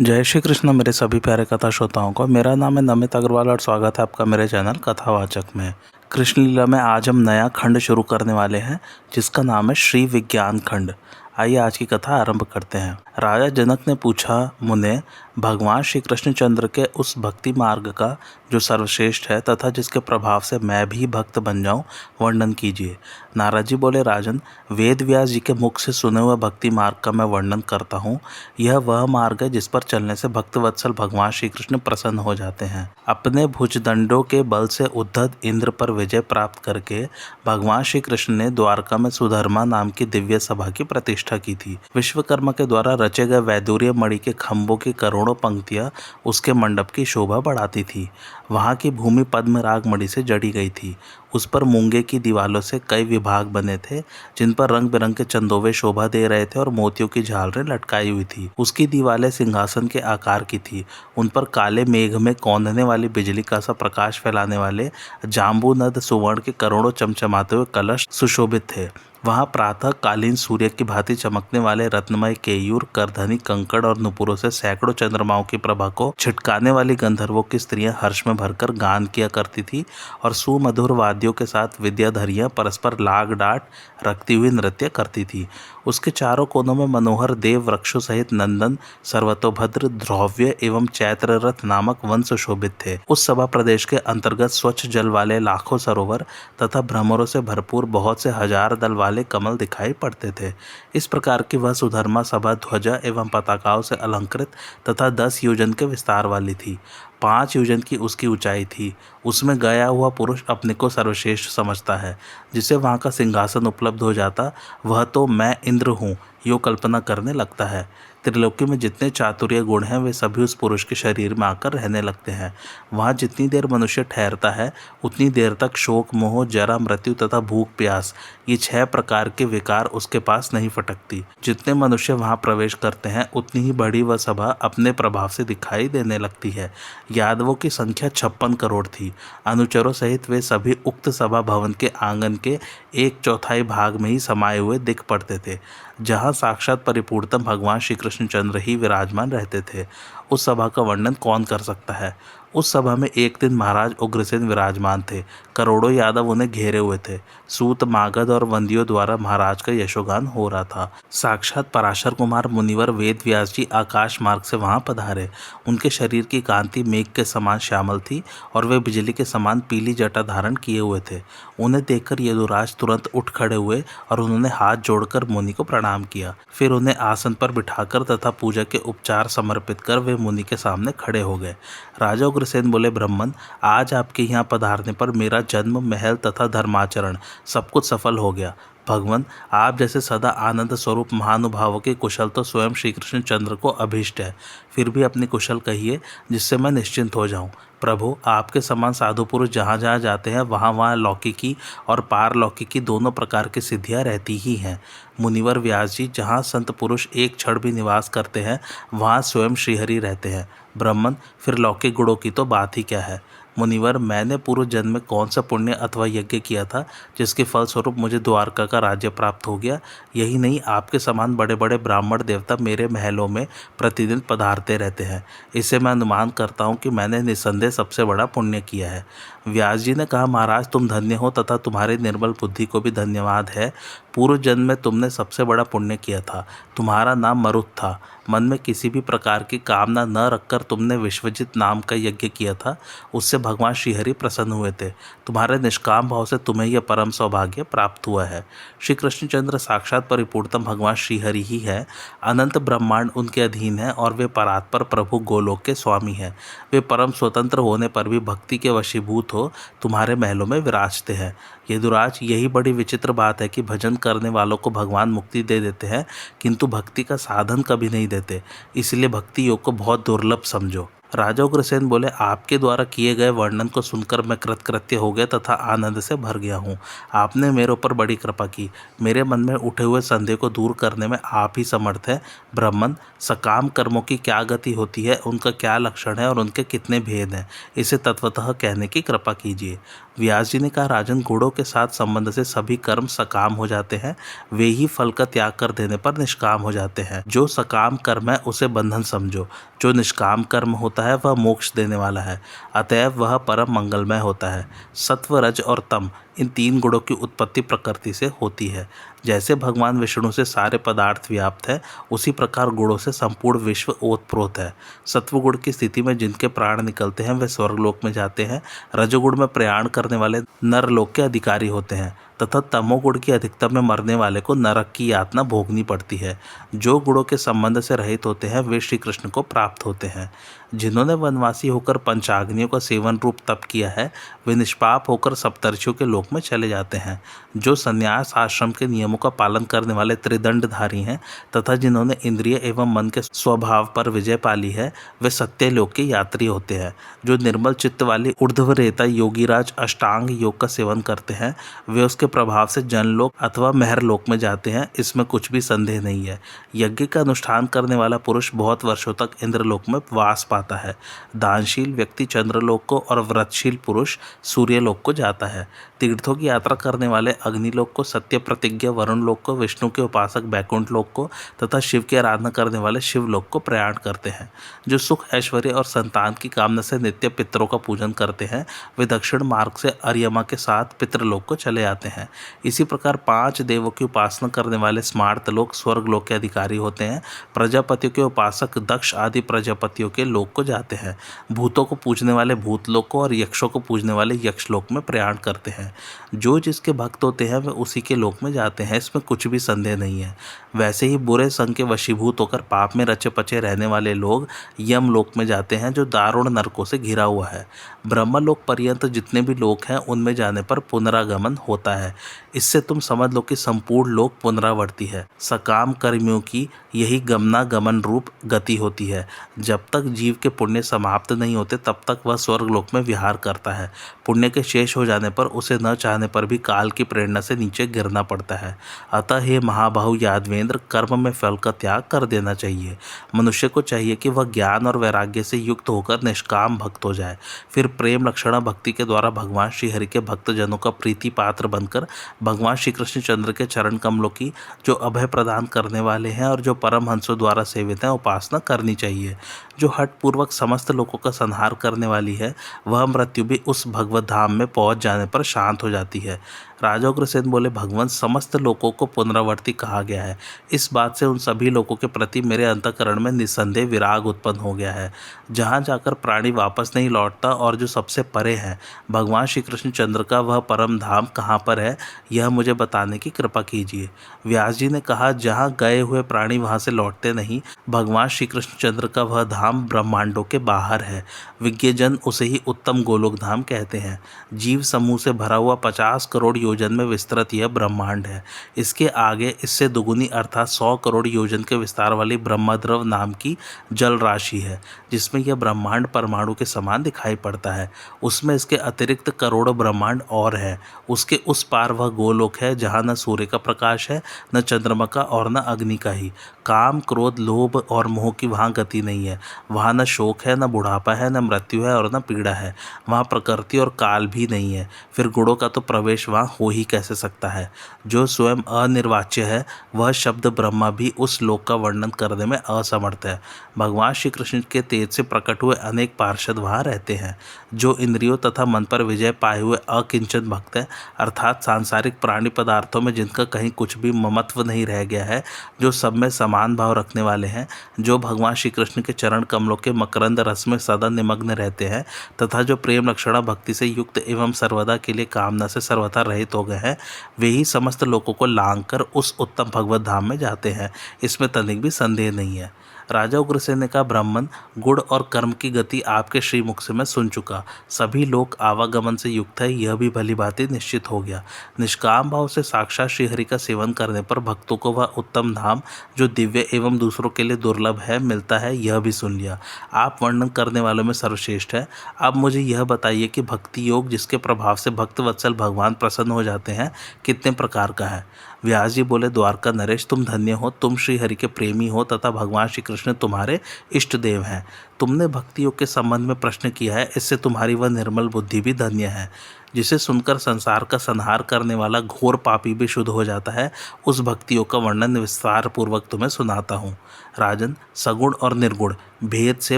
जय श्री कृष्ण मेरे सभी प्यारे कथा श्रोताओं को। मेरा नाम है नमित अग्रवाल और स्वागत है आपका मेरे चैनल कथावाचक में। कृष्ण लीला में आज हम नया खंड शुरू करने वाले हैं जिसका नाम है श्री विज्ञान खंड। आइए आज की कथा आरंभ करते हैं। राजा जनक ने पूछा, मुने, भगवान श्री कृष्णचंद्र के उस भक्ति मार्ग का जो सर्वश्रेष्ठ है तथा जिसके प्रभाव से मैं भी भक्त बन जाऊं, वर्णन कीजिए। नारद जी बोले, राजन, वेद व्यास जी के मुख से सुने हुए भक्ति मार्ग का मैं वर्णन करता हूँ। यह वह मार्ग है जिस पर चलने से भक्त वत्सल भगवान श्री कृष्ण प्रसन्न हो जाते हैं। अपने भुजदंडों के बल से उद्धत इंद्र पर विजय प्राप्त करके भगवान श्री कृष्ण ने द्वारका में सुधर्मा नाम की दिव्य सभा की प्रतिष्ठा की थी। विश्वकर्मा के द्वारा रचे गए वैदूर्य मणि के खंभों की करोड़ों पंक्तियां उसके मंडप की शोभा बढ़ाती थी। वहां की भूमि पद्मराग मणि से जड़ी गई थी। उस पर मूंगे की दीवालों से कई विभाग बने थे जिन पर रंग बिरंगे चंदोवे शोभा दे रहे थे और मोतियों की झालरें लटकाई हुई थी। उसकी दीवारें सिंहासन के आकार की थी। उन पर काले मेघ में कौंधने वाली बिजली का सा प्रकाश फैलाने वाले जाम्बू नद सुवर्ण के करोड़ों चमचमाते हुए कलश सुशोभित थे। वहां प्रातः कालीन सूर्य की भांति चमकने वाले रत्नमय केयूर, करधनी, कंकड़ और नुपुरों से सैकड़ों चंद्रमाओं की प्रभा को छिटकाने वाली गंधर्वों की स्त्रियां हर्ष में भरकर गान किया करती थी और सुमधुर वाद्यों के साथ विद्याधरियां परस्पर लाग डांट रखती हुई नृत्य करती थी। उसके चारों कोनों में मनोहर देव वृक्षों सहित नंदन, सर्वतोभद्र, ध्रव्य एवं चैत्र रथ नामक वन सुशोभित थे। उस सभा प्रदेश के अंतर्गत स्वच्छ जल वाले लाखों सरोवर तथा भ्रमरों से भरपूर बहुत से हजार दल वाले कमल दिखाई पड़ते थे। इस प्रकार की वह सुधर्मा सभा ध्वजा एवं पताकाओं से अलंकृत तथा 10 योजन के विस्तार वाली थी। 5 योजन की उसकी ऊंचाई थी। उसमें गया हुआ पुरुष अपने को सर्वश्रेष्ठ समझता है। जिसे वहाँ का सिंहासन उपलब्ध हो जाता वह तो मैं इंद्र हूँ यो कल्पना करने लगता है। त्रिलोकी में जितने चातुर्य गुण हैं वे सभी उस पुरुष के शरीर में आकर रहने लगते हैं। वहाँ जितनी देर मनुष्य ठहरता है उतनी देर तक शोक, मोह, जरा, मृत्यु तथा भूख प्यास ये 6 प्रकार के विकार उसके पास नहीं फटकती। जितने मनुष्य वहाँ प्रवेश करते हैं उतनी ही बड़ी वह सभा अपने प्रभाव से दिखाई देने लगती है। यादवों की संख्या 56 करोड़ थी। अनुचरों सहित वे सभी उक्त सभा भवन के आंगन के 1/4 भाग में ही समाये हुए दिख पड़ते थे, जहाँ साक्षात परिपूर्णतम भगवान श्री कृष्णचंद्र ही विराजमान रहते थे। उस सभा का वर्णन कौन कर सकता है। उस सभा में एक दिन महाराज उग्रसेन विराजमान थे। करोड़ों यादव उन्हें घेरे हुए थे। सूत, मागध और वंदियों द्वारा महाराज का यशोगान हो रहा था। साक्षात पराशर कुमार मुनिवर वेद व्यास जी आकाश मार्ग से वहां पधारे। उनके शरीर की कांति मेघ के समान श्यामल थी और वे बिजली के समान पीली जटा धारण किए हुए थे। उन्हें देखकर यदुराज तुरंत उठ खड़े हुए और उन्होंने हाथ जोड़कर मुनि को प्रणाम किया। फिर उन्हें आसन पर बिठाकर तथा पूजा के उपचार समर्पित कर वे मुनि के सामने खड़े हो गए। राजा उग्रसेन बोले, ब्राह्मण, आज आपके यहाँ पधारने पर मेरा जन्म, महल तथा धर्माचरण सब कुछ सफल हो गया। भगवान, आप जैसे सदा आनंद स्वरूप महानुभावों की कुशल तो स्वयं श्री कृष्ण चंद्र को अभीष्ट है। फिर भी अपनी कुशल कहिए जिससे मैं निश्चिंत हो जाऊं। प्रभु, आपके समान साधु पुरुष जहाँ जहाँ जाते हैं वहाँ वहाँ लौकिकी और पारलौकिकी दोनों प्रकार की सिद्धियाँ रहती ही हैं। मुनिवर व्यास जी जहाँ संत पुरुष एक क्षण भी निवास करते हैं वहाँ स्वयं श्रीहरि रहते हैं। ब्राह्मण, फिर लौकिक गुणों की तो बात ही क्या है। मुनिवर, मैंने पूर्व जन्म में कौन सा पुण्य अथवा यज्ञ किया था जिसके फलस्वरूप मुझे द्वारका का राज्य प्राप्त हो गया। यही नहीं, आपके समान बड़े बड़े ब्राह्मण देवता मेरे महलों में प्रतिदिन पधारते रहते हैं। इससे मैं अनुमान करता हूँ कि मैंने निसंदेह सबसे बड़ा पुण्य किया है। व्यास जी ने कहा, महाराज, तुम धन्य हो तथा तुम्हारी निर्मल बुद्धि को भी धन्यवाद है। पूर्व जन्म में तुमने सबसे बड़ा पुण्य किया था। तुम्हारा नाम मरुत था। मन में किसी भी प्रकार की कामना न रखकर तुमने विश्वजित नाम का यज्ञ किया था। उससे भगवान श्रीहरि प्रसन्न हुए थे। तुम्हारे निष्काम भाव से तुम्हें यह परम सौभाग्य प्राप्त हुआ है। श्री कृष्णचंद्र साक्षात परिपूर्णतम भगवान श्रीहरि ही है। अनंत ब्रह्मांड उनके अधीन है और वे परात्पर प्रभु गोलोक के स्वामी हैं। वे परम स्वतंत्र होने पर भी भक्ति के वशीभूत हो तुम्हारे महलों में विराजते हैं। यदुराज, यही बड़ी विचित्र बात है कि भजन करने वालों को भगवान मुक्ति दे देते हैं किंतु भक्ति का साधन कभी नहीं देते। इसलिए भक्ति योग को बहुत दुर्लभ समझो। राजा उग्रसेन बोले, आपके द्वारा किए गए वर्णन को सुनकर मैं कृतकृत्य हो गया तथा आनंद से भर गया हूँ। आपने मेरे ऊपर बड़ी कृपा की। मेरे मन में उठे हुए संदेह को दूर करने में आप ही समर्थ हैं। ब्राह्मण, सकाम कर्मों की क्या गति होती है, उनका क्या लक्षण है और उनके कितने भेद हैं, इसे तत्वतः कहने की कृपा कीजिए। व्यास जी ने कहा, राजन, गुणों के साथ संबंध से सभी कर्म सकाम हो जाते हैं। वे ही फल का त्याग कर देने पर निष्काम हो जाते हैं। जो सकाम कर्म है उसे बंधन समझो, जो निष्काम कर्म होता है वह मोक्ष देने वाला है, अतएव वह परम मंगलमय होता है। सत्व, रज और तम इन 3 गुणों की उत्पत्ति प्रकृति से होती है। जैसे भगवान विष्णु से सारे पदार्थ व्याप्त है, उसी प्रकार गुणों से संपूर्ण विश्व ओतप्रोत है। सत्वगुण की स्थिति में जिनके प्राण निकलते हैं वे स्वर्गलोक में जाते हैं, रजोगुण में प्रयाण करने वाले नरलोक के अधिकारी होते हैं तथा तमोगुण की अधिकता में मरने वाले को नरक की यातना भोगनी पड़ती है। जो गुणों के संबंध से रहित होते हैं वे श्री कृष्ण को प्राप्त होते हैं। जिन्होंने वनवासी होकर पंचाग्नियों का सेवन रूप तप किया है वे निष्पाप होकर सप्तर्षियों के लोक में चले जाते हैं। जो संन्यास आश्रम के नियमों का पालन करने वाले त्रिदंडधारी हैं तथा जिन्होंने इंद्रिय एवं मन के स्वभाव पर विजय पाली है वे सत्यलोक के यात्री होते हैं। जो निर्मल चित्त वाली ऊर्ध्वरेता योगीराज अष्टांग योग का सेवन करते हैं वे उसके प्रभाव से जनलोक अथवा महरलोक में जाते हैं, इसमें कुछ भी संदेह नहीं है। यज्ञ का अनुष्ठान करने वाला पुरुष बहुत वर्षों तक इंद्रलोक में वास पाता है। दानशील व्यक्ति चंद्रलोक को और व्रतशील पुरुष सूर्यलोक को जाता है। तीर्थों की यात्रा करने वाले अग्निलोक को, सत्य प्रतिज्ञा वरुण लोक को, विष्णु के उपासक बैकुंठ लोक को तथा शिव की आराधना करने वाले शिवलोक को प्रयाण करते हैं। जो सुख, ऐश्वर्य और संतान की कामना से नित्य पितरों का पूजन करते हैं वे दक्षिण मार्ग से अर्यमा के साथ पितृलोक को चले जाते हैं। इसी प्रकार 5 देवों की उपासना करने वाले स्मार्तलोक स्वर्गलोक के अधिकारी होते हैं। प्रजापतियों के उपासक दक्ष आदि प्रजापतियों के लोक को जाते हैं। भूतों को पूजने वाले भूतलोक को और यक्षों को पूजने वाले यक्षलोक में प्रयाण करते हैं। जो जिसके भक्त होते हैं वे उसी के लोक में जाते हैं, इसमें कुछ भी संदेह नहीं है। वैसे ही बुरे संग के वशीभूत होकर पाप में रचे पचे रहने वाले लोग यम लोक में जाते हैं, जो दारुण नरकों से घिरा हुआ है। ब्रह्मलोक पर्यंत जितने भी लोक हैं उनमें जाने पर पुनरागमन होता है। इससे तुम समझ लो कि संपूर्ण लोक पुनरावर्ती है। सकाम कर्मियों की यही गमनागमन रूप गति होती है। जब तक जीव के पुण्य समाप्त नहीं होते तब तक वह स्वर्गलोक में विहार करता है। पुण्य के शेष हो जाने पर उसे न चाहने पर भी काल की प्रेरणा से नीचे गिरना पड़ता है। अतः हे महाबाहु यादवेंद्र, कर्म में फल का त्याग कर देना चाहिए। मनुष्य को चाहिए कि वह ज्ञान और वैराग्य से युक्त होकर निष्काम भक्त हो जाए, फिर प्रेम लक्षणा भक्ति के द्वारा भगवान श्री हरि के भक्तजनों का प्रीति पात्र बनकर भगवान श्री कृष्ण चंद्र के चरण कमलों की, जो अभय प्रदान करने वाले हैं और जो परमहंसों द्वारा सेवित हैं, उपासना करनी चाहिए। जो हठ पूर्वक समस्त लोगों का संहार करने वाली है वह मृत्यु भी उस भगवत धाम में पहुंच जाने पर शांत हो जाती है। राजा उग्रसेन बोले, भगवान समस्त लोगों को पुनरावर्ती कहा गया है। इस बात से उन सभी लोगों के प्रति मेरे अंतःकरण में निस्संदेह विराग उत्पन्न हो गया है। जहाँ जाकर प्राणी वापस नहीं लौटता और जो सबसे परे है, भगवान श्री कृष्ण चंद्र का वह परम धाम कहाँ पर है, यह मुझे बताने की कृपा कीजिए। व्यास जी ने कहा, जहाँ गए हुए प्राणी वहाँ से लौटते नहीं, भगवान श्री कृष्ण चंद्र का वह धाम ब्रह्मांडों के बाहर है। विज्ञजन उसे ही उत्तम गोलोक धाम कहते हैं। जीव समूह से भरा हुआ 50 करोड़ योजन में विस्तृत यह ब्रह्मांड है। इसके आगे इससे दुगुनी अर्थात 100 करोड़ योजन के विस्तार वाली ब्रह्मद्रव नाम की जल राशि है, जिसमें यह ब्रह्मांड परमाणु के समान दिखाई पड़ता है। उसमें इसके अतिरिक्त करोड़ों ब्रह्मांड और है। उसके उस पार वह गोलोक है जहाँ न सूर्य का प्रकाश है, न चंद्रमा का और न अग्नि का ही। काम, क्रोध, लोभ और मोह की वहाँ गति नहीं है। वहाँ न शोक है, न बुढ़ापा है, न मृत्यु है और न पीड़ा है। वहाँ प्रकृति और काल भी नहीं है। फिर गुणों का तो प्रवेश वहाँ हो ही कैसे सकता है। जो स्वयं अनिर्वाच्य है वह शब्द ब्रह्मा भी उस लोक का वर्णन करने में असमर्थ है। भगवान श्री कृष्ण के तेज से प्रकट हुए अनेक पार्षद वहाँ रहते हैं। जो इंद्रियों तथा मन पर विजय पाए हुए अकिंचन भक्त है, अर्थात सांसारिक प्राणी पदार्थों में जिनका कहीं कुछ भी ममत्व नहीं रह गया है, जो सब में समान भाव रखने वाले हैं, जो भगवान श्री कृष्ण के चरण कमलों के मकरंद रस में सदा निमग्न रहते हैं तथा जो प्रेम लक्षणा भक्ति से युक्त एवं सर्वदा के लिए कामना से सर्वथा रहित हो गए हैं, वे ही समस्त लोगों को लांघ कर उस उत्तम भगवत धाम में जाते हैं। इसमें तनिक भी संदेह नहीं है। राजा उग्रसेन ने कहा, ब्राह्मण, गुण और कर्म की गति आपके श्रीमुख से मैं सुन चुका। सभी लोग आवागमन से युक्त है, यह भी भली भांति निश्चित हो गया। निष्काम भाव से साक्षात श्रीहरि का सेवन करने पर भक्तों को वह उत्तम धाम, जो दिव्य एवं दूसरों के लिए दुर्लभ है, मिलता है, यह भी सुन लिया। आप वर्णन करने वालों में सर्वश्रेष्ठ है। अब मुझे यह बताइए कि भक्ति योग, जिसके प्रभाव से भक्त वत्सल भगवान प्रसन्न हो जाते हैं, कितने प्रकार का है। व्यास जी बोले, द्वारका नरेश, तुम धन्य हो। तुम श्री हरि के प्रेमी हो तथा भगवान श्री कृष्ण तुम्हारे इष्ट देव हैं। तुमने भक्ति योग के संबंध में प्रश्न किया है, इससे तुम्हारी वह निर्मल बुद्धि भी धन्य है। जिसे सुनकर संसार का संहार करने वाला घोर पापी भी शुद्ध हो जाता है, उस भक्ति योग का वर्णन विस्तार पूर्वक तुम्हें सुनाता हूँ। राजन, सगुण और निर्गुण भेद से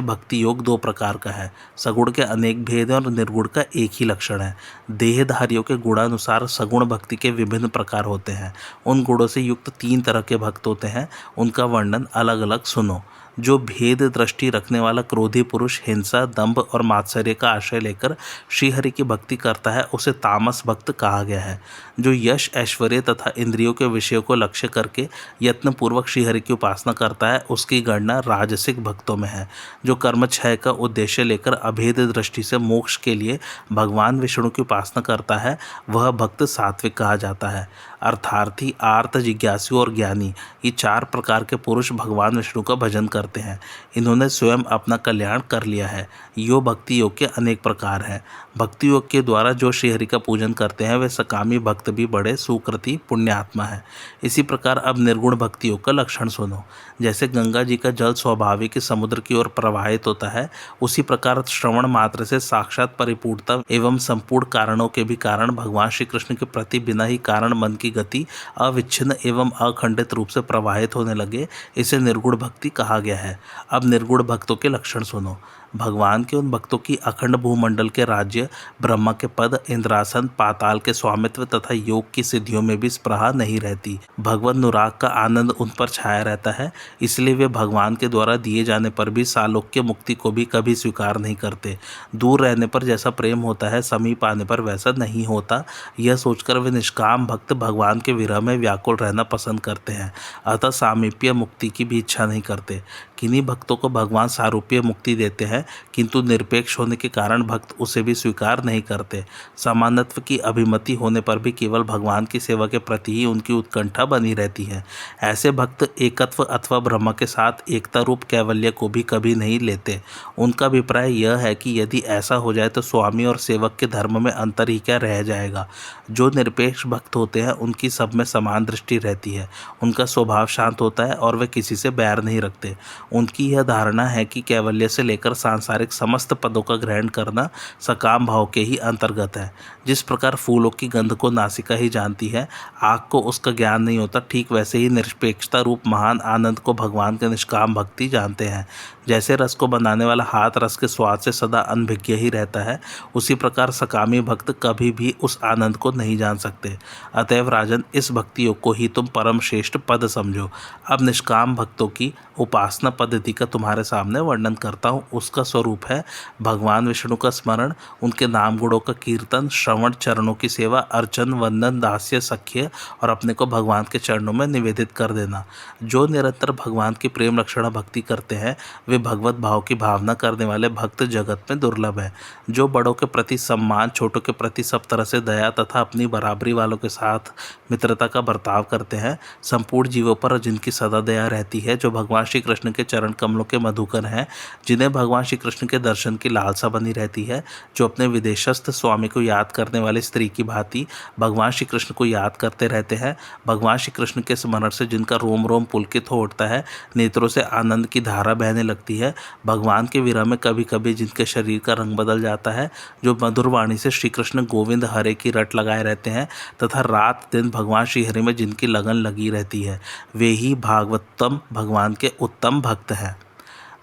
भक्ति योग दो प्रकार का है। सगुण के अनेक भेद हैं और निर्गुण का एक ही लक्षण है। देहधारियों के गुणानुसार सगुण भक्ति के विभिन्न प्रकार होते हैं। उन गुणों से युक्त 3 तरह के भक्त होते हैं, उनका वर्णन अलग अलग सुनो। जो भेद दृष्टि रखने वाला क्रोधी पुरुष हिंसा, दंभ और मात्सर्य का आश्रय लेकर श्रीहरि की भक्ति करता है, उसे तामस भक्त कहा गया है। जो यश, ऐश्वर्य तथा इंद्रियों के विषयों को लक्ष्य करके यत्नपूर्वक श्रीहरि की उपासना करता है, उसकी गणना राजसिक भक्तों में है। जो कर्म क्षय का उद्देश्य लेकर अभेद दृष्टि से मोक्ष के लिए भगवान विष्णु की उपासना करता है, वह भक्त सात्विक कहा जाता है। अर्थार्थी, आर्त, जिज्ञासु और ज्ञानी, ये 4 प्रकार के पुरुष भगवान विष्णु का भजन करते हैं। इन्होंने स्वयं अपना कल्याण कर लिया है। यो भक्ति योग के अनेक प्रकार हैं। भक्ति योग के द्वारा जो श्रीहरि का पूजन करते हैं, वे सकामी भक्त भी बड़े सुकृति पुण्यात्मा है। इसी प्रकार अब निर्गुण भक्ति योग का लक्षण सुनो। जैसे गंगा जी का जल स्वाभाविक समुद्र की ओर प्रवाहित होता है, उसी प्रकार श्रवण मात्र से साक्षात परिपूर्णता एवं संपूर्ण कारणों के भी कारण भगवान श्री कृष्ण के प्रति बिना ही कारण मन की गति अविच्छिन्न एवं अखंडित रूप से प्रवाहित होने लगे, इसे निर्गुण भक्ति कहा गया है। अब निर्गुण भक्तों के लक्षण सुनो। भगवान के उन भक्तों की अखंड भूमंडल के राज्य, ब्रह्मा के पद, इंद्रासन, पाताल के स्वामित्व तथा योग की सिद्धियों में भी स्पृहा नहीं रहती। भगवत अनुराग का आनंद उन पर छाया रहता है, इसलिए वे भगवान के द्वारा दिए जाने पर भी सालोक्य मुक्ति को भी कभी स्वीकार नहीं करते। दूर रहने पर जैसा प्रेम होता है, समीप आने पर वैसा नहीं होता, यह सोचकर वे निष्काम भक्त भगवान के विरह में व्याकुल रहना पसंद करते हैं, अतः सामीप्य मुक्ति की भी इच्छा नहीं करते। किन्हीं भक्तों को भगवान सारूप्य मुक्ति देते हैं, किंतु निरपेक्ष होने के कारण भक्त उसे भी स्वीकार नहीं करते। समानत्व की अभिमति होने पर भी केवल भगवान की सेवा के प्रति ही उनकी उत्कंठा बनी रहती है। ऐसे भक्त एकत्व अथवा ब्रह्म के साथ एकता रूप कैवल्य को भी कभी नहीं लेते। उनका अभिप्राय यह है कि यदि ऐसा हो जाए तो स्वामी और सेवक के धर्म में अंतर ही क्या रह जाएगा। जो निरपेक्ष भक्त होते हैं, उनकी सब में समान दृष्टि रहती है, उनका स्वभाव शांत होता है और वे किसी से बैर नहीं रखते। उनकी यह धारणा है कि कैवल्य से लेकर सांसारिक समस्त पदों का ग्रहण करना सकाम भाव के ही अंतर्गत है। जिस प्रकार फूलों की गंध को नासिका ही जानती है, आँख को उसका ज्ञान नहीं होता, ठीक वैसे ही निरपेक्षता रूप महान आनंद को भगवान के निष्काम भक्ति जानते हैं। जैसे रस को बनाने वाला हाथ रस के स्वाद से सदा अनभिज्ञ ही रहता है, उसी प्रकार सकामी भक्त कभी भी उस आनंद को नहीं जान सकते। अतएव राजन, इस भक्ति योग को ही तुम परम श्रेष्ठ पद समझो। अब निष्काम भक्तों की उपासना पद्धति का तुम्हारे सामने वर्णन करता हूँ। उसका स्वरूप है भगवान विष्णु का स्मरण, उनके नाम गुणों का कीर्तन, श्रवण, चरणों की सेवा, अर्चन, वंदन, दास्य, सख्य और अपने को भगवान के चरणों में निवेदित कर देना। जो निरंतर भगवान की प्रेम लक्षणा भक्ति करते हैं, वे भगवत भाव की भावना करने वाले भक्त जगत में दुर्लभ है। जो बड़ों के प्रति सम्मान, छोटों के प्रति सब तरह से दया तथा अपनी बराबरी वालों के साथ मित्रता का बर्ताव करते हैं, संपूर्ण जीवों पर जिनकी सदा दया रहती है, जो भगवान श्री कृष्ण के चरण कमलों के मधुकर हैं, जिन्हें भगवान श्री कृष्ण के दर्शन की लालसा बनी रहती है, जो अपने विदेशस्थ स्वामी को याद करने वाली स्त्री की भांति भगवान श्री कृष्ण को याद करते रहते हैं, भगवान श्री कृष्ण के स्मरण से जिनका रोम रोम पुलकित हो उठता है, नेत्रों से आनंद की धारा बहने लगती है, भगवान के विरह में कभी कभी जिनके शरीर का रंग बदल जाता है, जो मधुर वाणी से श्री कृष्ण गोविंद हरे की रट लगाए रहते हैं तथा रात दिन भगवान श्री हरि में जिनकी लगन लगी रहती है, वे ही भागवतम भगवान के उत्तम भक्त हैं।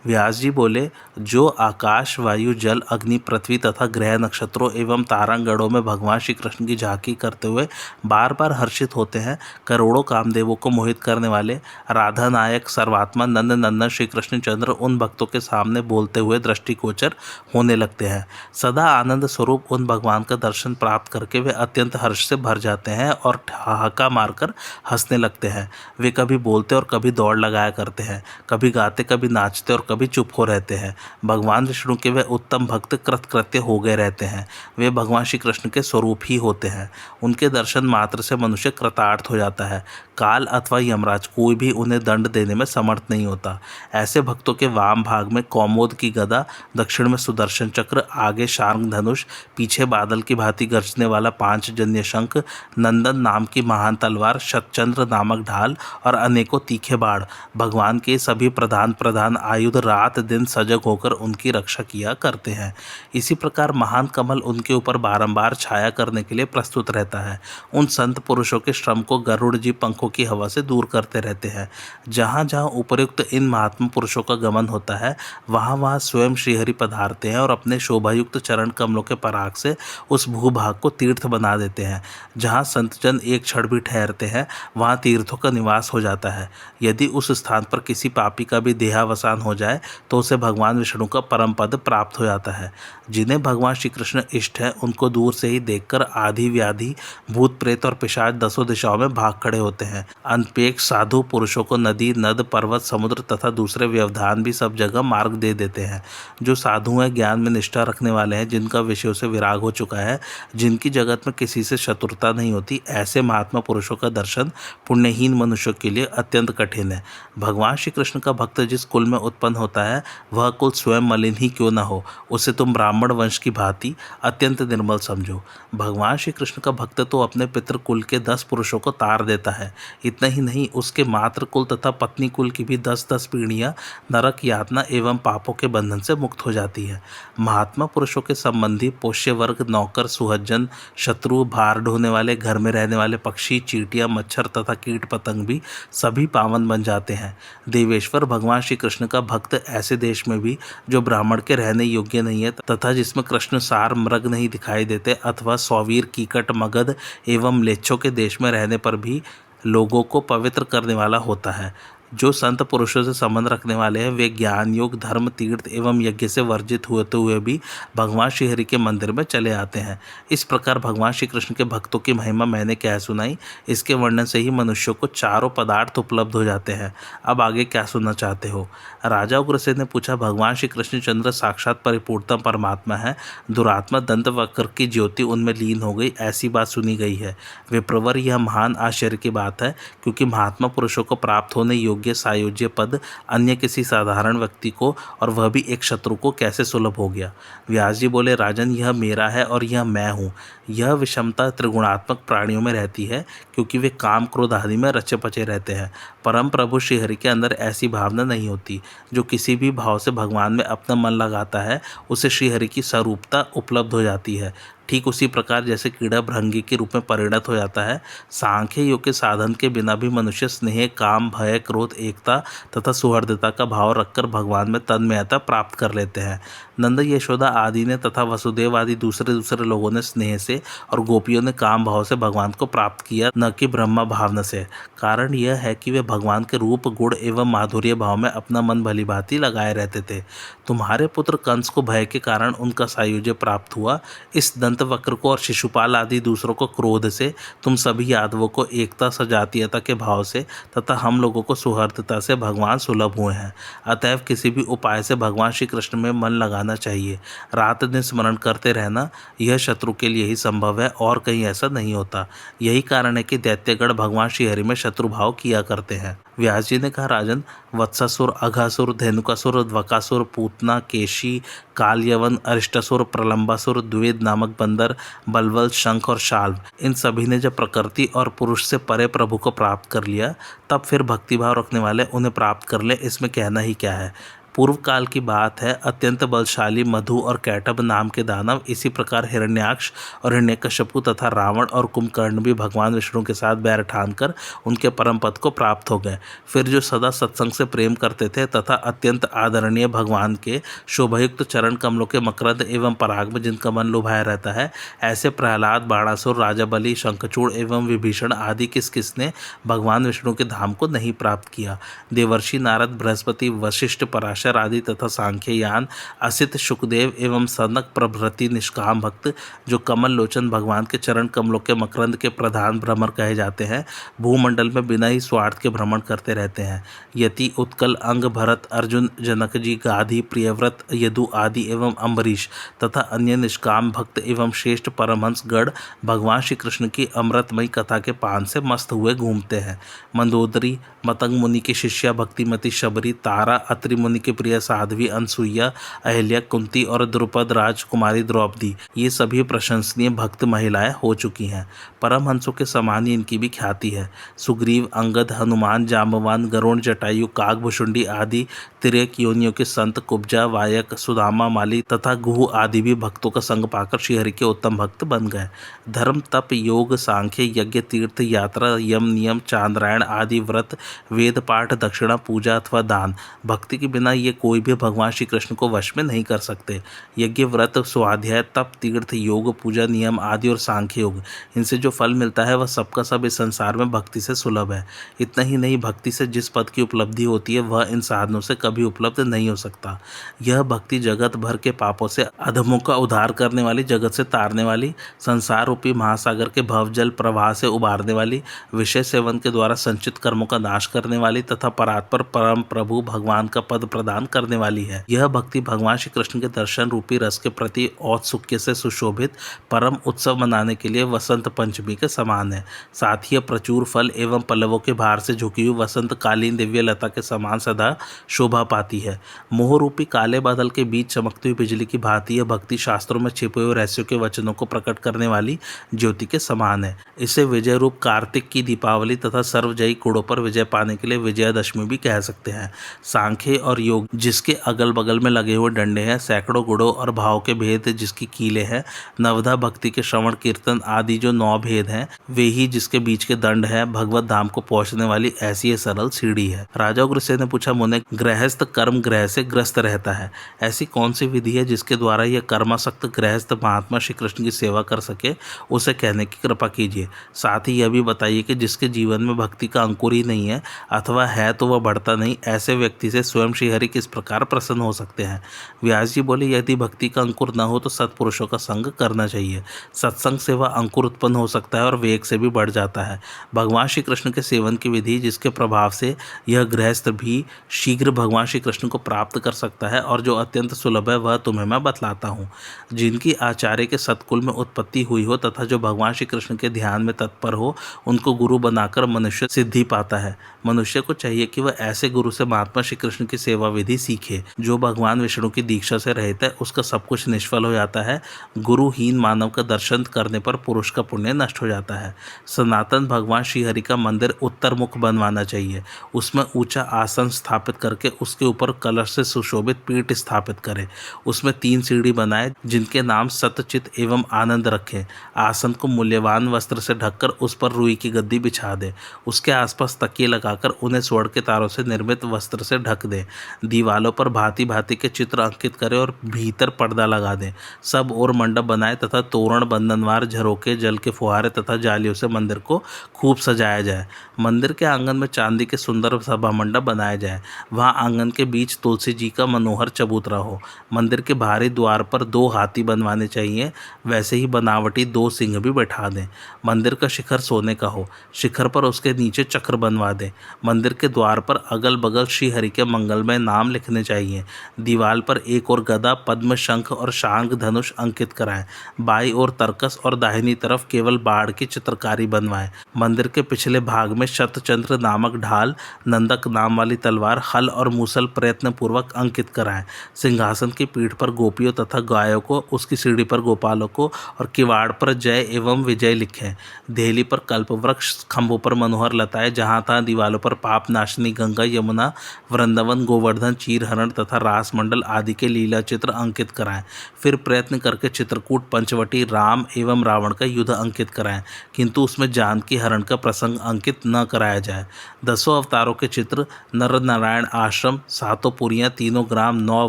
व्यास जी बोले, जो आकाश, वायु, जल, अग्नि, पृथ्वी तथा ग्रह, नक्षत्रों एवं तारांगणों में भगवान श्री कृष्ण की झांकी करते हुए बार बार हर्षित होते हैं, करोड़ों कामदेवों को मोहित करने वाले राधा नायक सर्वात्मा नंद नंदन श्री कृष्ण चंद्र उन भक्तों के सामने बोलते हुए दृष्टिगोचर होने लगते हैं। सदा आनंद स्वरूप उन भगवान का दर्शन प्राप्त करके वे अत्यंत हर्ष से भर जाते हैं और ठहाका मारकर हंसने लगते हैं। वे कभी बोलते और कभी दौड़ लगाया करते हैं, कभी गाते, कभी नाचते और कभी चुप हो रहते हैं। भगवान विष्णु के वे उत्तम भक्त कृतकृत्य हो गए रहते हैं। वे भगवान श्री कृष्ण के स्वरूप ही होते हैं। उनके दर्शन मात्र से मनुष्य कृतार्थ हो जाता है। काल अथवा यमराज कोई भी उन्हें दंड देने में समर्थ नहीं होता। ऐसे भक्तों के वाम भाग में कौमोद की गदा, दक्षिण में सुदर्शन चक्र, आगे शार्ंग धनुष, पीछे बादल की भांति गरजने वाला 5 जन्य शंख, नंदन नाम की महान तलवार, शतचंद्र नामक ढाल और अनेकों तीखे बाण, भगवान के सभी प्रधान आयुध रात दिन सजग होकर उनकी रक्षा किया करते हैं। इसी प्रकार महान कमल उनके ऊपर बारंबार छाया करने के लिए प्रस्तुत रहता है। उन संत पुरुषों के श्रम को गरुड़ जी पंखों की हवा से दूर करते रहते हैं। जहाँ जहाँ उपयुक्त इन महात्मा पुरुषों का गमन होता है, वहाँ वहाँ स्वयं श्रीहरि पधारते हैं और अपने शोभायुक्त चरण कमलों के पराग से उस भूभाग को तीर्थ बना देते हैं। जहाँ संतजन एक क्षण भी ठहरते हैं, वहाँ तीर्थों का निवास हो जाता है। यदि उस स्थान पर किसी पापी का भी देहावसान हो जाए तो उसे भगवान विष्णु का परम पद प्राप्त हो जाता है। जिन्हें भगवान श्री कृष्ण इष्ट है, उनको दूर से ही देखकर आदि व्याधि भूत प्रेत और पिशाच दसों दिशाओं में भाग खड़े होते हैं। अनपेक्ष साधु पुरुषों को नदी नद पर्वत समुद्र तथा दूसरे व्यवधान भी सब जगह मार्ग दे देते हैं। जो साधु हैं, ज्ञान में निष्ठा रखने वाले हैं, जिनका विषयों से विराग हो चुका है, जिनकी जगत में किसी से शत्रुता नहीं होती, ऐसे महात्मा पुरुषों का दर्शन पुण्यहीन मनुष्यों के लिए अत्यंत कठिन है। भगवान श्री कृष्ण का भक्त जिस कुल में उत्पन्न होता है, वह कुल स्वयं मलिन ही क्यों न हो, उसे तुम ब्राह्मण वंश की भांति अत्यंत निर्मल समझो। भगवान श्री कृष्ण का भक्त तो अपने पितृ कुल के 10 पुरुषों को तार देता है। इतना ही नहीं, उसके मातृ कुल तथा पत्नी कुल की भी 10-10 पीढ़ियां नरक यातना एवं पापों के बंधन से मुक्त हो जाती है। महात्मा पुरुषों के संबंधी पोष्य वर्ग, नौकर, सुहज्जन, शत्रु, भार ढोने वाले, घर में रहने वाले पक्षी, चींटियां, मच्छर तथा कीट पतंग भी सभी पावन बन जाते हैं। देवेश्वर भगवान श्री कृष्ण का भक्त ऐसे देश में भी जो ब्राह्मण के रहने योग्य नहीं है तथा जिसमें कृष्ण सार मृग नहीं दिखाई देते, अथवा सौवीर, कीकट, मगध एवं म्लेच्छों के देश में रहने पर भी लोगों को पवित्र करने वाला होता है। जो संत पुरुषों से संबंध रखने वाले हैं, वे ज्ञान योग, धर्म, तीर्थ एवं यज्ञ से वर्जित होते हुए भी भगवान श्रीहरि के मंदिर में चले आते हैं। इस प्रकार भगवान श्री कृष्ण के भक्तों की महिमा मैंने क्या सुनाई। इसके वर्णन से ही मनुष्यों को चारों पदार्थ उपलब्ध हो जाते हैं। अब आगे क्या सुनना चाहते हो। राजा उग्रसेन ने पूछा, भगवान श्री कृष्णचंद्र साक्षात परिपूर्णतम परमात्मा है। दुरात्मा दंतवक्र की ज्योति उनमें लीन हो गई, ऐसी बात सुनी गई है। विप्रवर, यह महान आश्चर्य की बात है, क्योंकि महात्मा पुरुषों को प्राप्त होने योग्य सायुज्य पद अन्य किसी साधारण व्यक्ति को, और वह भी एक शत्रु को, कैसे सुलभ हो गया। व्यास जी बोले, राजन, यह मेरा है और यह मैं हूँ। यह विषमता त्रिगुणात्मक प्राणियों में रहती है, क्योंकि वे काम क्रोध आदि में रचे पचे रहते हैं। परम प्रभु श्रीहरि के अंदर ऐसी भावना नहीं होती। जो किसी भी भाव से भगवान में अपना मन लगाता है, उसे श्रीहरि की स्वरूपता उपलब्ध हो जाती है। ठीक उसी प्रकार जैसे कीड़ा भृंगी के रूप में परिणत हो जाता है, सांख्य योग के साधन के बिना भी मनुष्य स्नेह, काम, भय, क्रोध, एकता तथा सुहृदता का भाव रखकर भगवान में तन्मयता प्राप्त कर लेते हैं। नंद, यशोदा आदि ने तथा वसुदेव आदि दूसरे लोगों ने स्नेह से और गोपियों ने काम भाव से भगवान को प्राप्त किया, न कि ब्रह्मा भावना से। कारण यह है कि वे भगवान के रूप, गुण एवं माधुर्य भाव में अपना मन भली भांति लगाए रहते थे। तुम्हारे पुत्र कंस को भय के कारण उनका सायुज्य प्राप्त हुआ। इस दंतवक्र को और शिशुपाल आदि दूसरों को क्रोध से, तुम सभी यादवों को एकता सजातीयता के भाव से तथा हम लोगों को सुहृदता से भगवान सुलभ हुए हैं। अतएव किसी भी उपाय से भगवान श्री कृष्ण में मन लगाना चाहिए। रात दिन स्मरण करते रहना, यह शत्रु के लिए ही संभव है और कहीं ऐसा नहीं होता। यही कारण है कि दैत्यगण भगवान श्रीहरि में शत्रु भाव किया करते हैं। व्यास जी ने कहा, राजन, वत्सासुर, अघासुर, धेनुकासुर, ध्वकासुर, पूतना, केशी, कालयवन, अरिष्टासुर, प्रलंबासुर, द्वेद नामक बंदर, बलवल, शंख और शाल्व, इन सभी ने जब प्रकृति और पुरुष से परे प्रभु को प्राप्त कर लिया, तब फिर भक्तिभाव रखने वाले उन्हें प्राप्त कर ले, इसमें कहना ही क्या है। पूर्व काल की बात है। अत्यंत बलशाली मधु और कैटब नाम के दानव, इसी प्रकार हिरण्याक्ष और हिरण्यकश्यपु तथा रावण और कुंभकर्ण भी भगवान विष्णु के साथ बैर ठानकर उनके परम पद को प्राप्त हो गए। फिर जो सदा सत्संग से प्रेम करते थे तथा अत्यंत आदरणीय भगवान के शोभायुक्त चरण कमलों के मकरंद एवं पराग में जिनका मन लुभाया रहता है, ऐसे प्रहलाद, बाणासुर, राजा बलि, शंखचूड़ एवं विभीषण आदि किसने भगवान विष्णु के धाम को नहीं प्राप्त किया। देवर्षि नारद, बृहस्पति, वशिष्ठ, पराशर आदि तथा सांख्ययान, असित, शुकदेव एवं सनक प्रभृति निष्काम भक्त, जो कमल लोचन भगवान के चरण कमलों के मकरंद के प्रधान भ्रमर कहे जाते हैं, भूमंडल में बिना ही स्वार्थ के भ्रमण करते रहते हैं। यति, उत्कल, अंग, भरत, अर्जुन, जनक जी, गाधी, प्रियव्रत, यदु आदि एवं अम्बरीश तथा अन्य निष्काम भक्त एवं श्रेष्ठ परमहंस गण भगवान श्री कृष्ण की अमृतमयी कथा के पान से मस्त हुए घूमते हैं। मंदोदरी, मतंग मुनि की शिष्या भक्तिमती शबरी, तारा, अत्रि मुनि के उनकी प्रिय साध्वी अनसुईया, अहिल्या, कुंती और द्रुपद राजकुमारी द्रौपदी, ये सभी प्रशंसनीय भक्त महिलाएं हो चुकी हैं। परमहंसों के समान ही इनकी भी ख्याति है। सुग्रीव, अंगद, हनुमान, जाम्बवान, गरुड़, जटायु, काकभुशुंडी आदि तिर्यक योनियों के संत, कुब्जा, वायक, सुदामा, माली तथा गुह आदि भी भक्तों का संग पाकर श्रीहरि के उत्तम भक्त बन गए। धर्म, तप, योग, सांख्य, यज्ञ, तीर्थ यात्रा, यम, नियम, चांद्रायण आदि व्रत, वेद पाठ, दक्षिणा, पूजा अथवा दान, भक्ति के बिना ये कोई भी भगवान श्री कृष्ण को वश में नहीं कर सकते। यज्ञ, व्रत, स्वाध्याय, तप, तीर्थ, योग, पूजा, नियम आदि और सांख्य योग, इनसे जो फल मिलता है वह सबका सब इस संसार में भक्ति से सुलभ है। इतना ही नहीं, भक्ति से जिस पद की उपलब्धि होती है वह इन साधनों से कभी उपलब्ध नहीं हो सकता। यह भक्ति जगत भर के पापों से अधमों का उद्धार करने वाली, जगत से तारने वाली, संसार रूपी महासागर के भवजल प्रवाह से उबारने वाली, विषय सेवन के द्वारा संचित कर्मों का नाश करने वाली तथा परात्पर परम प्रभु भगवान का पद प्रदान करने वाली है। यह भक्ति भगवान श्री कृष्ण के दर्शन रूपी रस के प्रति औत्सुक्य से सुशोभित परम उत्सव मनाने के लिए वसंत पंचमी के समान है। साथ ही प्रचुर फल एवं पल्लवों के भार से झुकी हुई वसंत कालीन दिव्य लता के समान सदा शोभा पाती है। मोह रूपी काले बादल के बीच चमकती हुई बिजली की भांति यह भक्ति शास्त्रों में छिपे हुए रहस्यों के वचनों को प्रकट करने वाली ज्योति के समान है। इसे विजय रूप कार्तिक की दीपावली तथा सर्वजयी कुड़ों पर विजय पाने के लिए विजयादशमी भी कह सकते हैं। सांख्य और योग जिसके अगल बगल में लगे हुए डंडे हैं, सैकड़ों गुणों और भाव के भेद जिसकी कीले हैं, नवधा भक्ति के श्रवण कीर्तन आदि जो 9 भेद हैं, वे ही जिसके बीच के दंड है, भगवत धाम को पहुंचने वाली ऐसी ये सरल सीढ़ी है। राजा उग्रसेन ने पूछा, मुने, गृहस्थ कर्म ग्रह से ग्रस्त रहता है, ऐसी कौन सी विधि है जिसके द्वारा यह कर्मासक्त गृहस्थ महात्मा श्री कृष्ण की सेवा कर सके, उसे कहने की कृपा कीजिए। साथ ही यह भी बताइए कि जिसके जीवन में भक्ति का अंकुर ही नहीं है अथवा है तो वह बढ़ता नहीं, ऐसे व्यक्ति से स्वयं श्रीहरि किस प्रकार प्रसन्न हो सकते हैं। व्यास जी बोले, यदि भक्ति का अंकुर न हो तो सत्पुरुषों का संग करना चाहिए। सत्संग से वह अंकुर उत्पन्न हो सकता है और वेग से भी बढ़ जाता है। भगवान श्री कृष्ण के सेवन की विधि जिसके प्रभाव से यह गृहस्थ भी शीघ्र भगवान श्री कृष्ण को प्राप्त कर सकता है और जो अत्यंत सुलभ है वह तुम्हें मैं बतलाता हूँ। जिनकी आचार्य के सत्कुल में उत्पत्ति हुई हो तथा जो भगवान श्री कृष्ण के ध्यान में तत्पर हो, उनको गुरु बनाकर मनुष्य सिद्धि पाता है। मनुष्य को चाहिए कि वह ऐसे गुरु से महात्मा श्री कृष्ण की सेवा विधि सीखे। जो भगवान विष्णु की दीक्षा से रहित है उसका सब कुछ निष्फल हो जाता है। गुरुहीन मानव का दर्शन करने पर पुरुष का पुण्य नष्ट हो जाता है। सनातन भगवान श्रीहरि का मंदिर उत्तर मुख बनवाना चाहिए। उसमें ऊंचा आसन स्थापित करके उसके ऊपर कलश से सुशोभित पीठ स्थापित करे। उसमें 3 सीढ़ी बनाए जिनके नाम सतचित एवं आनंद रखें। आसन को मूल्यवान वस्त्र से ढककर उस पर रुई की गद्दी बिछा दे। उसके आसपास तकिए लगाकर उन्हें स्वर्ण के तारों से निर्मित वस्त्र से ढक दे। दीवालों पर भांति भांति के चित्र अंकित करे और भीतर पर्दा लगा दे। सब और मंडप बनाए तथा तोरण, बंधनवार, झरोके, जल के फुहारे तथा जालियों से मंदिर को खूब सजाया जाए। मंदिर के आंगन में चांदी के सुंदर सभा मंडप बनाया जाए। वहाँ आंगन के बीच तुलसी जी का मनोहर चबूतरा हो। मंदिर के बाहरी द्वार पर 2 हाथी बनवाने चाहिए। वैसे ही बनावटी 2 सिंह भी बैठा दें। मंदिर का शिखर सोने का हो। शिखर पर उसके नीचे चक्र बनवा दें। मंदिर के द्वार पर अगल बगल श्रीहरि के मंगलमय नाम लिखने चाहिए। दीवार पर एक और गदा, पद्म, शंख और शांग धनुष अंकित कराएं। बाई और तरकस और दाहिनी तरफ केवल बाढ़ की चित्रकारी बनवाएं। मंदिर के पिछले भाग में शतचंद्र नामक ढाल, नंदक नाम वाली तलवार, हल और मूसल प्रयत्न पूर्वक अंकित कराएं। सिंहासन की पीठ पर गोपियों तथा गायों को, उसकी सीढ़ी पर गोपालों को और किवाड़ पर जय एवं विजय लिखें। देहली पर कल्पवृक्ष, खंभों पर मनोहर लताएं, जहाँ तहाँ दीवालों पर पाप नाशनी गंगा, यमुना, वृंदावन, गोवर्धन, चीरहरण तथा रासमंडल आदि के लीला चित्र अंकित कराएं। फिर प्रयत्न करके चित्रकूट, पंचवटी, राम एवं रावण का युद्ध अंकित कराएं, किंतु उसमें जानकी हरण का प्रसंग अंकित न कराया जाए। 10 अवतारों के चित्र, नर नारायण आश्रम, 7 पुरियां, 3 ग्राम, 9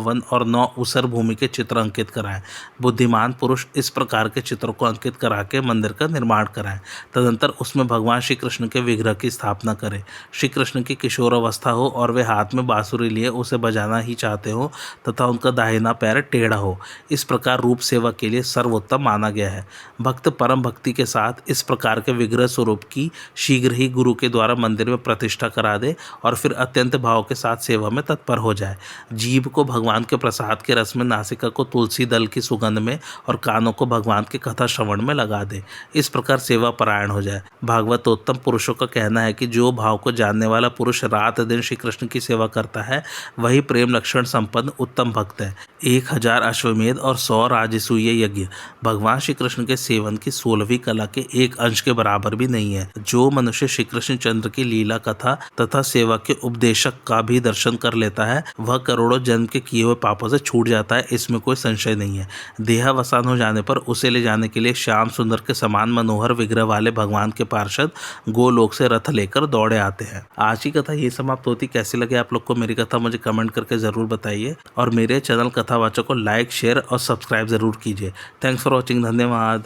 वन और 9 उसर भूमि के चित्र अंकित कराएं। बुद्धिमान पुरुष इस प्रकार के चित्रों को अंकित करा के मंदिर का निर्माण कराएं। तदंतर उसमें भगवान श्री कृष्ण के विग्रह की स्थापना करें। श्री कृष्ण की किशोर अवस्था हो और वे हाथ में बांसुरी लिए उसे बजाना ही चाहते हो तथा उनका दाहिना पैर टेढ़ा हो। इस प्रकार रूप सेवा के लिए सर्वोत्तम माना गया है। भक्त परम भक्ति के साथ इस प्रकार के विग्रह स्वरूप की शीघ्र ही गुरु के द्वारा मंदिर में प्रतिष्ठा करा दे और फिर अत्यंत भाव के साथ सेवा में तत्पर हो जाए। जीभ को भगवान के प्रसाद के रस में, नासिका को तुलसी दल की सुगंध में और कानों को भगवान के कथा श्रवण में लगा दे। इस प्रकार सेवा परायण हो जाए। भागवतोत्तम पुरुषों का कहना है कि जो भाव को जानने वाला पुरुष रात दिन श्री कृष्ण की सेवा करता है वही प्रेम लक्षण संपन्न उत्तम भक्त है। 1000 अश्वमेध और 100 राजसूय यज्ञ भगवान श्री कृष्ण के सेवन की 16वीं कला के एक अंश के बराबर भी नहीं है। जो मनुष्य श्री कृष्ण चंद्र की लीला कथा तथा सेवा के उपदेशक का भी दर्शन कर लेता है वह करोड़ों जन्म के किए हुए पापों से छूट जाता है, इसमें कोई संशय नहीं है। देहावसान हो जाने पर उसे ले जाने के लिए श्याम सुंदर के समान मनोहर विग्रह वाले भगवान के पार्षद गोलोक से रथ लेकर दौड़े आते हैं। आज की कथा ये समाप्त होती। कैसी लगे आप लोग को मेरी कथा मुझे कमेंट करके जरूर बताइए और मेरे चैनल कथावाचक को लाइक शेयर और सब्सक्राइब जरूर कीजिए। Thanks for watching. धन्यवाद।